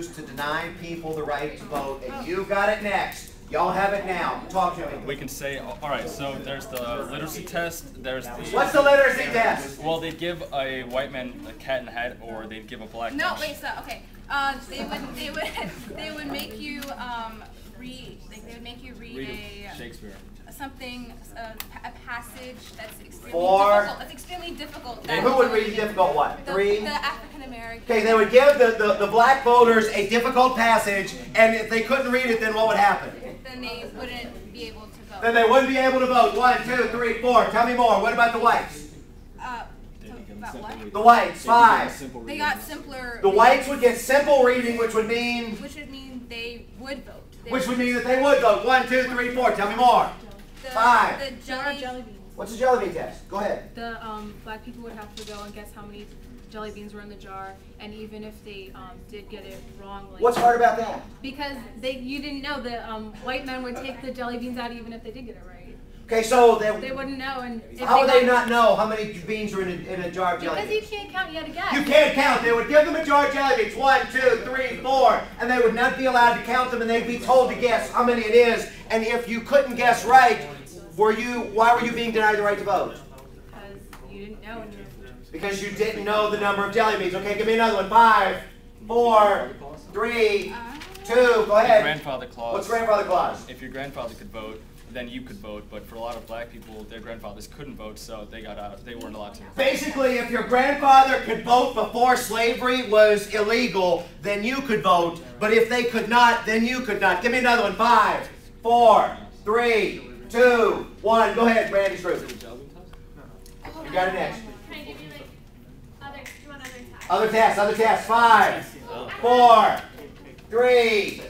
used to deny people the right to vote, and you got it next. Y'all have it now. Talk to me. We can say, all right, so there's the literacy test, there's the... What's the literacy test? Well, they'd give a white man a cat in the hat, or they'd give a black man... No, wait, so, okay. They would make you read, like, they would make you read a... Shakespeare. Something, a passage that's extremely difficult. It's extremely difficult. Who would read a difficult one? Three? The African American. Okay, they would give the black voters a difficult passage, and if they couldn't read it, then what would happen? Then they wouldn't be able to vote. Then they wouldn't be able to vote. 1, 2, 3, 4. Tell me more. What about the whites? About what? The whites. 5. They got simpler. The whites would get simple reading, which would mean? Which would mean they would vote. Which would mean that they would vote. 1, 2, 3, 4. Tell me more. 5. The jelly beans. What's a jelly bean test? Go ahead. The black people would have to go and guess how many jelly beans were in the jar, and even if they did get it wrong, like, what's hard about that? Because you didn't know the white men would take the jelly beans out even if they did get it right. Okay, so they wouldn't know, and how would they not know how many beans are in a jar of jelly beans? Because you can't count, you had to guess. You can't count. They would give them a jar of jelly beans. 1, 2, 3, 4, and they would not be allowed to count them, and they'd be told to guess how many it is. And if you couldn't guess right, why were you being denied the right to vote? Because you didn't know. Because you didn't know the number of jelly beans. Okay, give me another one. 5, 4, 3, 2. Go ahead. Grandfather clause. What's grandfather clause? If your grandfather could vote, then you could vote. But for a lot of black people, their grandfathers couldn't vote, so they got out. They weren't allowed to. Basically, if your grandfather could vote before slavery was illegal, then you could vote. But if they could not, then you could not. Give me another one. 5, 4, 3, 2, 1. Go ahead, Brandy's group. You got it next. Can I give you like other tests? Other tests. 5, 4, 3,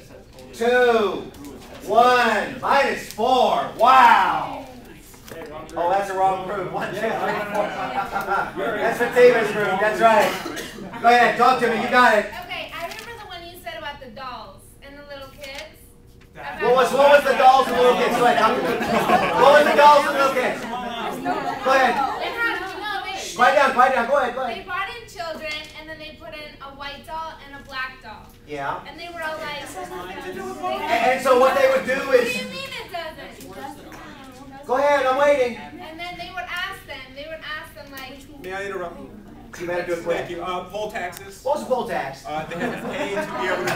2, 1. Minus 4. Wow. Oh, that's the wrong group. 1, 2, 3, 4. That's Fatima's group. That's right. Go ahead. Talk to me. You got it. Okay, I remember the one you said about the dolls and the little kids. What was the dolls and little kids? Go ahead. What was the dolls and little kids? Go ahead. Quiet down. Go ahead. They brought in children, and then they put in a white doll and a black doll. Yeah. And they were all like... And so what they would do is... What do you mean it doesn't? Go ahead, I'm waiting. And then they would ask them like... May I interrupt? You better do it quick. Thank you. Poll taxes. What was a poll tax? They had to pay to be able to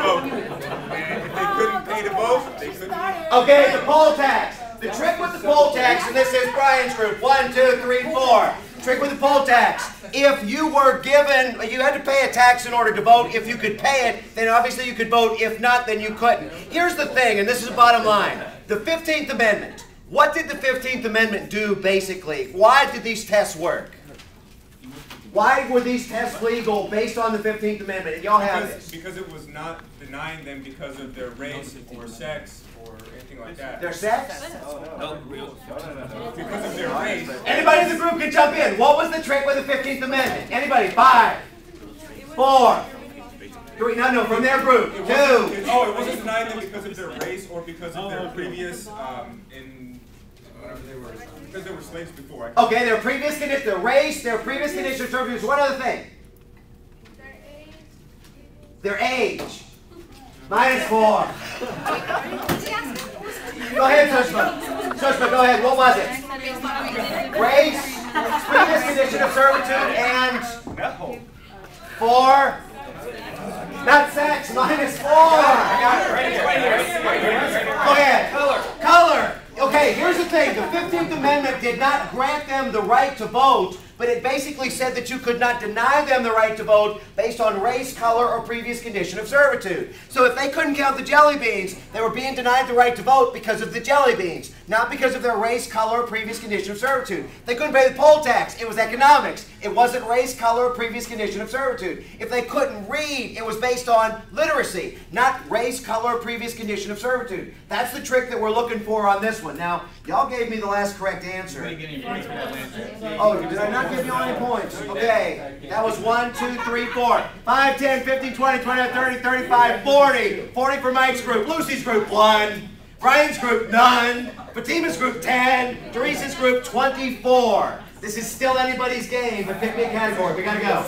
vote. And if they couldn't pay to vote, they couldn't. Okay, the poll tax. The trick with the poll tax, and this is Brian's group. 1, 2, 3, 4. Trick with the poll tax. If you were given, you had to pay a tax in order to vote. If you could pay it, then obviously you could vote. If not, then you couldn't. Here's the thing, and this is the bottom line. The 15th Amendment. What did the 15th Amendment do, basically? Why did these tests work? Why were these tests legal based on the 15th Amendment? And y'all have this. Because it was not denying them because of their race or sex or anything like that. Their sex? No. Because of their race. Anybody in the group can jump in. What was the trick with the 15th Amendment? Anybody? 5, 4, 3. No, from their group. 2. It wasn't denying them because of their race or because of their previous, whatever they were. Because they were slaves before. Okay, their previous condition, their race, their previous condition of servitude. One other thing. Their age. Minus 4. Go ahead, Sushma. Sushma, go ahead. What was it? Race, previous condition of servitude, and 4. Not sex. Minus 4. Go ahead. Color. Okay, here's the thing. The 15th Amendment did not grant them the right to vote, but it basically said that you could not deny them the right to vote based on race, color, or previous condition of servitude. So if they couldn't count the jelly beans, they were being denied the right to vote because of the jelly beans, not because of their race, color, or previous condition of servitude. They couldn't pay the poll tax. It was economics. It wasn't race, color, or previous condition of servitude. If they couldn't read, it was based on literacy, not race, color, or previous condition of servitude. That's the trick that we're looking for on this one. Now, y'all gave me the last correct answer. Oh, did I not give you any points? Okay, that was 1, 2, 3, 4, 5, 10, 15, 20, 25, 30, 35, 40. 40 for Mike's group. Lucy's group, 1. Brian's group, none. Fatima's group, 10. Teresa's group, 24. This is still anybody's game, but pick me a category. We gotta go.